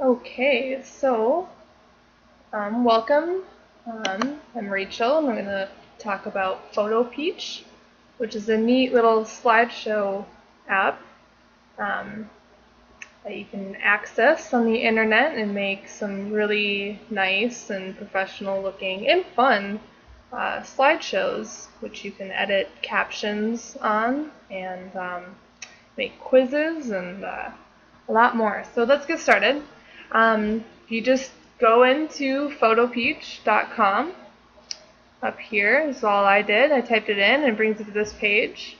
Okay, so welcome. I'm Rachel, and I'm going to talk about PhotoPeach, which is a neat little slideshow app that you can access on the internet and make some really nice and professional looking and fun slideshows, which you can edit captions on and make quizzes and a lot more. So let's get started. You just go into photopeach.com. Up here is all I did. I typed it in and it brings it to this page.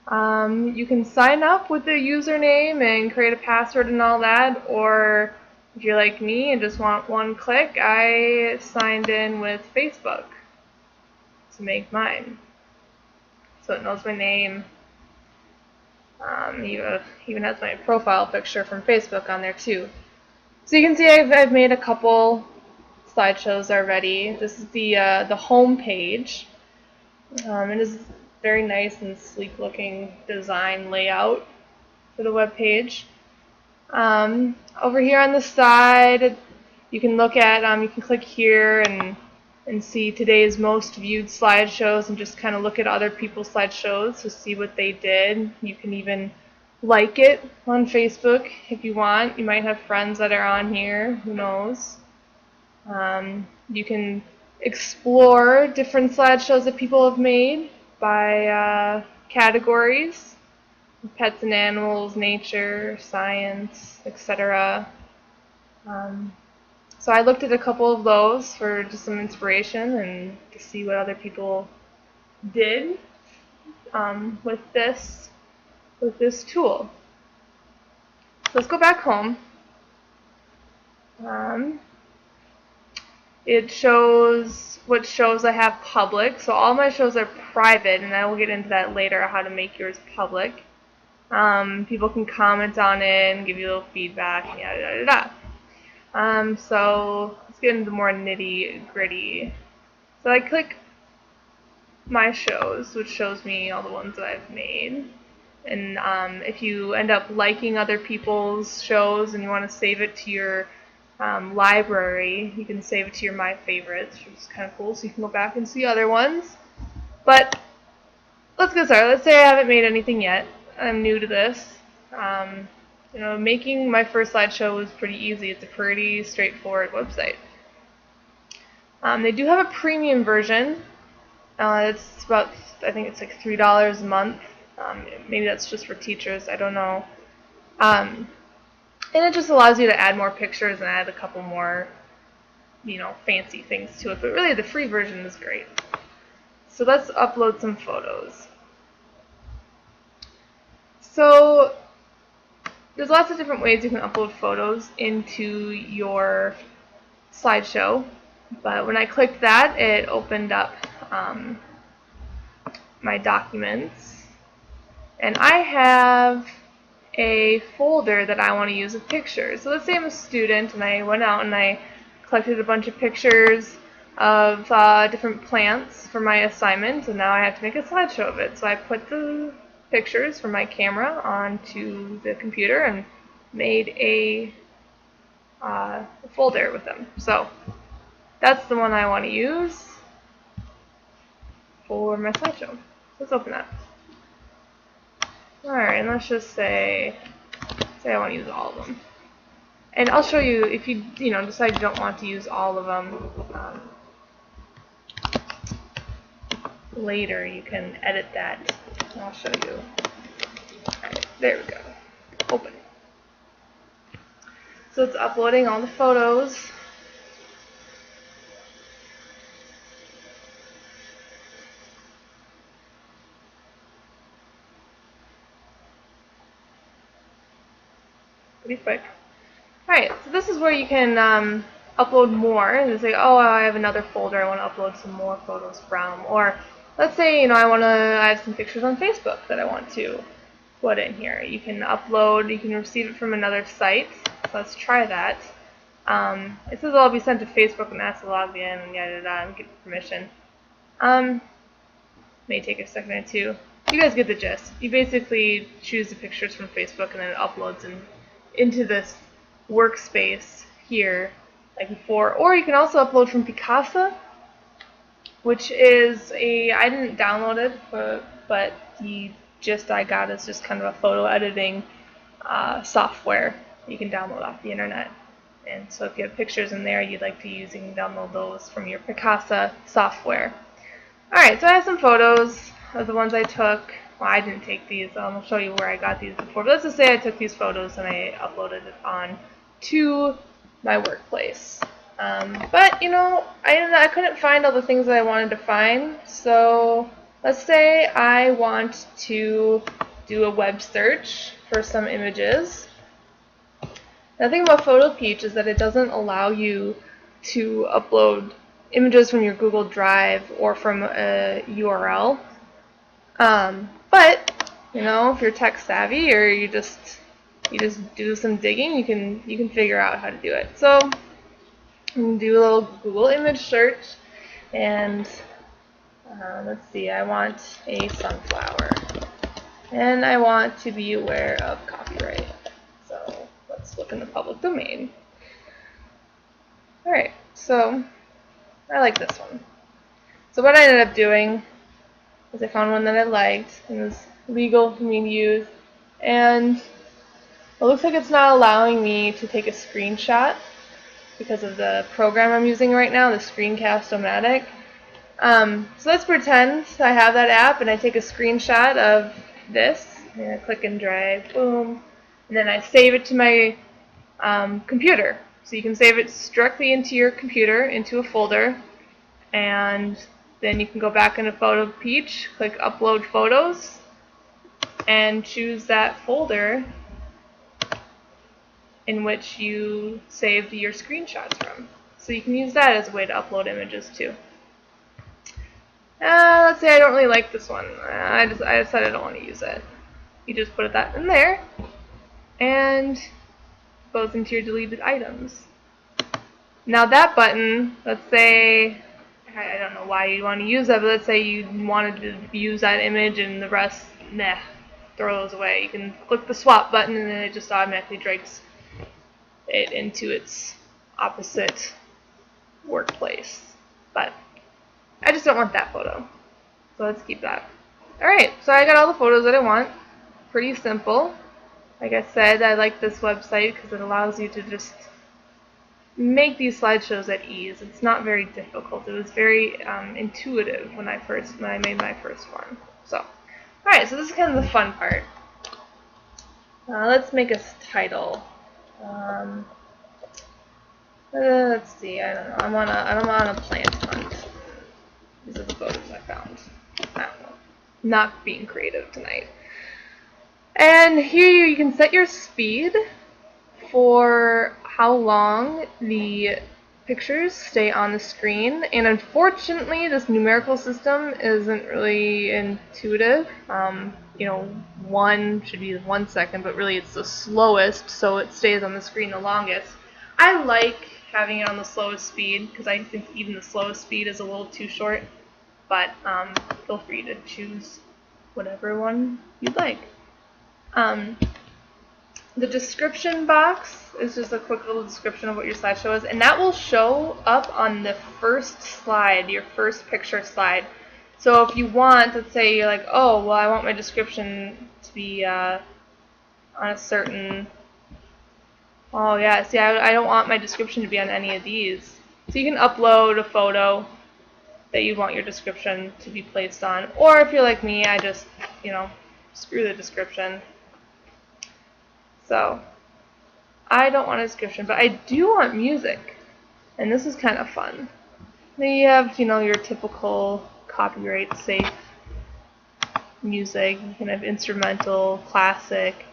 You can sign up with the username and create a password and all that, or if you're like me and just want one click, I signed in with Facebook to make mine. So it knows my name. Even has my profile picture from Facebook on there too. So you can see I've made a couple slideshows already. This is the home page. It is very nice and sleek looking design layout for the web page. Over here on the side, you can look at you can click here and see today's most viewed slideshows and just kind of look at other people's slideshows to see what they did. You can even like it on Facebook if you want. You might have friends that are on here, who knows. You can explore different slideshows that people have made by categories: pets and animals, nature, science, etc. So I looked at a couple of those for just some inspiration and to see what other people did with this tool. So let's go back home. It shows what shows I have public. So all my shows are private, and I will get into that later, how to make yours public. People can comment on it and give you a little feedback, and yada yada yada. So let's get into the more nitty gritty. So I click my shows, which shows me all the ones that I've made. And if you end up liking other people's shows and you want to save it to your library, you can save it to your My Favorites, which is kind of cool, so you can go back and see other ones. But let's get started. Let's say I haven't made anything yet. I'm new to this. Making my first slideshow was pretty easy. It's a pretty straightforward website. They do have a premium version. It's about, I think it's like $3 a month. Maybe that's just for teachers. I don't know. And it just allows you to add more pictures and add a couple more, fancy things to it. But really, the free version is great. So let's upload some photos. So there's lots of different ways you can upload photos into your slideshow. But when I clicked that, it opened up my documents. And I have a folder that I want to use with pictures. So let's say I'm a student and I went out and I collected a bunch of pictures of different plants for my assignment, and now I have to make a slideshow of it. So I put the pictures from my camera onto the computer and made a folder with them. So that's the one I want to use for my slideshow. Let's open that. Alright, and let's just say I want to use all of them. And I'll show you, if you decide you don't want to use all of them later, you can edit that. And I'll show you. Alright, there we go. Open. So it's uploading all the photos. Pretty quick. Alright, so this is where you can upload more and say, oh, I have another folder I want to upload some more photos from. Or let's say, I have some pictures on Facebook that I want to put in here. You can upload, you can receive it from another site. So let's try that. It says I'll be sent to Facebook and ask to log in and yada yada and get permission. May take a second or two. You guys get the gist. You basically choose the pictures from Facebook and then it uploads into this workspace here like before. Or you can also upload from Picasa, which is I didn't download it, but the gist I got is just kind of a photo editing software you can download off the internet. And so if you have pictures in there you'd like to use, you can download those from your Picasa software. Alright, so I have some photos of the ones I took. Well, I didn't take these. I'll show you where I got these before. But let's just say I took these photos and I uploaded it on to my workplace. But, you know, I couldn't find all the things that I wanted to find. So let's say I want to do a web search for some images. The thing about PhotoPeach is that it doesn't allow you to upload images from your Google Drive or from a URL. But you know, if you're tech savvy or you just do some digging, you can figure out how to do it. So you can do a little Google image search, and let's see, I want a sunflower, and I want to be aware of copyright. So let's look in the public domain. Alright, so I like this one. So what I ended up doing is I found one that I liked and was legal for me to use, and it looks like it's not allowing me to take a screenshot because of the program I'm using right now, the Screencast-O-Matic. So let's pretend I have that app and I take a screenshot of this, and I click and drag, boom, and then I save it to my computer. So you can save it directly into your computer, into a folder, and then you can go back into PhotoPeach, click Upload Photos, and choose that folder in which you saved your screenshots from. So you can use that as a way to upload images too. Let's say I don't really like this one. I decided I don't want to use it. You just put that in there, and it goes into your deleted items. Now that button, let's say, I don't know why you want to use that, but let's say you wanted to use that image and the rest, nah, throw those away. You can click the swap button and then it just automatically drags it into its opposite workplace. But I just don't want that photo, so let's keep that. Alright, so I got all the photos that I want. Pretty simple. Like I said, I like this website because it allows you to just make these slideshows at ease. It's not very difficult. It was very intuitive when I made my first one. So, alright, so this is kind of the fun part. Let's make a title. Let's see. I don't know. I'm on a plant hunt. These are the photos I found. I don't know. Not being creative tonight. And here you can set your speed for how long the pictures stay on the screen, and unfortunately this numerical system isn't really intuitive. You know, 1 should be 1 second, but really it's the slowest, so it stays on the screen the longest. I like having it on the slowest speed because I think even the slowest speed is a little too short, but feel free to choose whatever one you'd like. The description box is just a quick little description of what your slideshow is, and that will show up on the first slide, your first picture slide. So if you want, let's say you're like, oh, well, I want my description to be on a certain, oh yeah, see, I don't want my description to be on any of these. So you can upload a photo that you want your description to be placed on, or if you're like me, I just, you know, screw the description. So I don't want a description, but I do want music, and this is kind of fun. Then you have, you know, your typical copyright safe music. You can have instrumental, classic.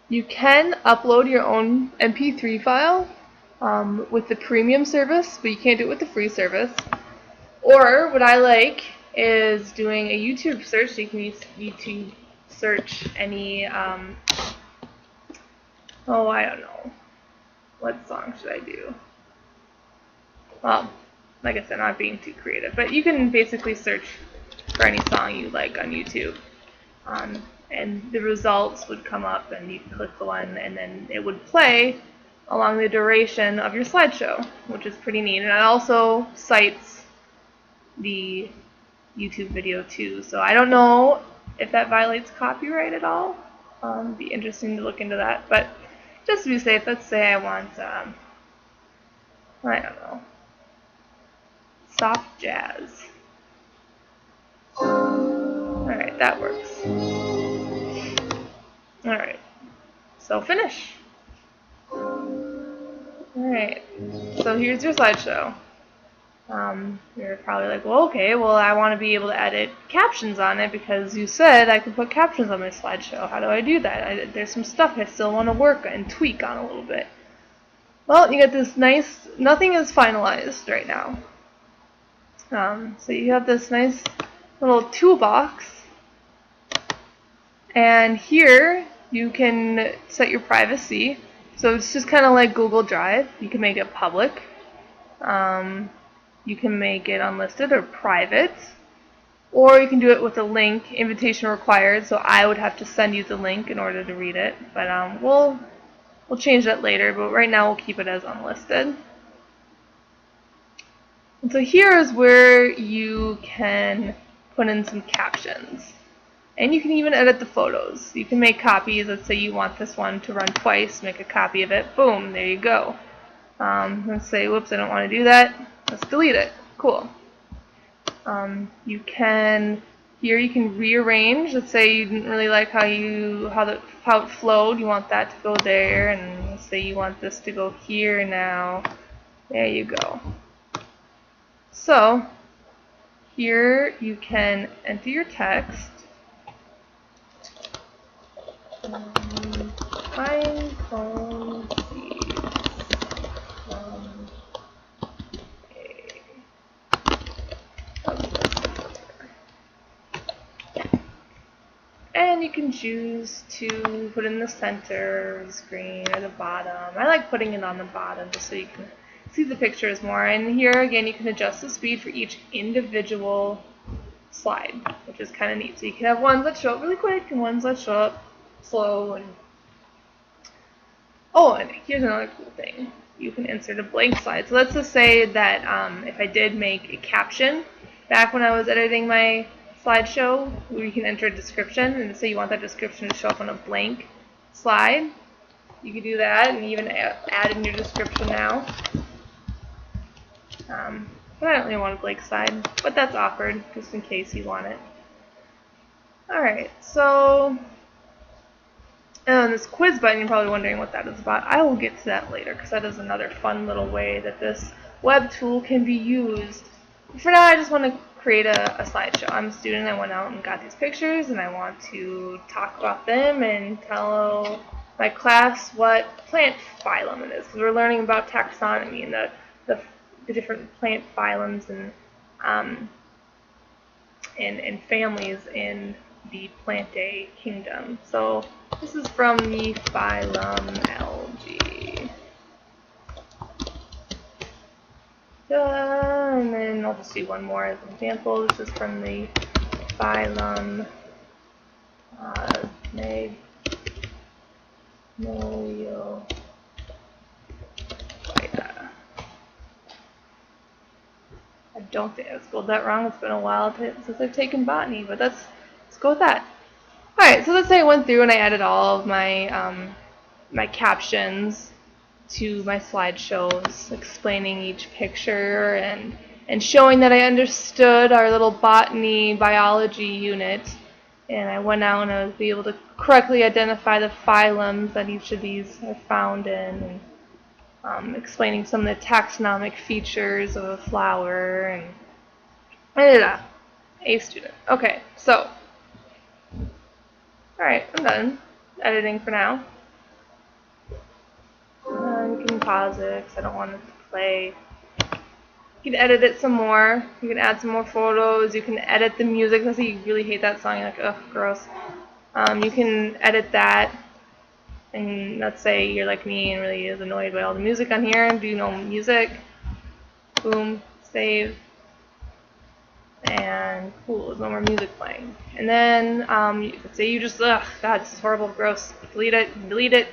You can upload your own MP3 file with the premium service, but you can't do it with the free service. Or what I like is doing a YouTube search. So you can use YouTube search any, oh, I don't know. What song should I do? Well, like I said, not being too creative, but you can basically search for any song you like on YouTube. and the results would come up, and you click the one, and then it would play along the duration of your slideshow, which is pretty neat. And it also cites the YouTube video too. So I don't know if that violates copyright at all. Be interesting to look into that. But just to be safe, let's say I want, I don't know, soft jazz. Alright, that works. Alright, so finish. Alright, so here's your slideshow. You're probably like, well, okay, well, I want to be able to edit captions on it because you said I could put captions on my slideshow. How do I do that? There's some stuff I still want to work and tweak on a little bit. Well, you get this nice, nothing is finalized right now. So you have this nice little toolbox, and here you can set your privacy. So it's just kind of like Google Drive. You can make it public. You can make it unlisted or private, or you can do it with a link, invitation required, so I would have to send you the link in order to read it, but we'll change that later, but right now we'll keep it as unlisted. And so here is where you can put in some captions, and you can even edit the photos. You can make copies. Let's say you want this one to run twice, make a copy of it, boom, there you go. Let's say, whoops, I don't want to do that. Let's delete it. Cool. You can rearrange. Let's say you didn't really like how it flowed. You want that to go there, and let's say you want this to go here now. There you go. So here you can enter your text. Pine cone seeds from and you can choose to put it in the center of the screen or the bottom. I like putting it on the bottom just so you can see the pictures more. And here again you can adjust the speed for each individual slide, which is kind of neat. So you can have ones that show up really quick and ones that show up slow. And oh, and here's another cool thing. You can insert a blank slide. So let's just say that if I did make a caption back when I was editing my slideshow, we can enter a description, and say you want that description to show up on a blank slide. You can do that and even add in your description now. But I don't really want a blank slide, but that's offered just in case you want it. Alright, so this quiz button, you're probably wondering what that is about. I will get to that later because that is another fun little way that this web tool can be used. For now, I just want to create a slideshow. I'm a student. I went out and got these pictures, and I want to talk about them and tell my class what plant phylum it is, because we're learning about taxonomy and the different plant phylums and families in the Plantae kingdom. So this is from the phylum Algae. And then I'll just do one more as an example. This is from the phylum Magnoliophyta. I don't think I spelled that wrong. It's been a while since I've taken botany, but let's go with that. Alright, so let's say I went through and I added all of my my captions to my slideshows, explaining each picture and showing that I understood our little botany biology unit. And I went out and I was able to correctly identify the phylums that each of these are found in, and explaining some of the taxonomic features of a flower, and A student. Okay, so alright, I'm done editing for now. You can pause it because I don't want it to play. You can edit it some more. You can add some more photos. You can edit the music. Let's say you really hate that song. You're like, ugh, gross. You can edit that. And let's say you're like me and really is annoyed by all the music on here and do no music. Boom, save. And cool, there's no more music playing. And then, say you just, ugh, God, this is horrible, gross. Delete it, delete it.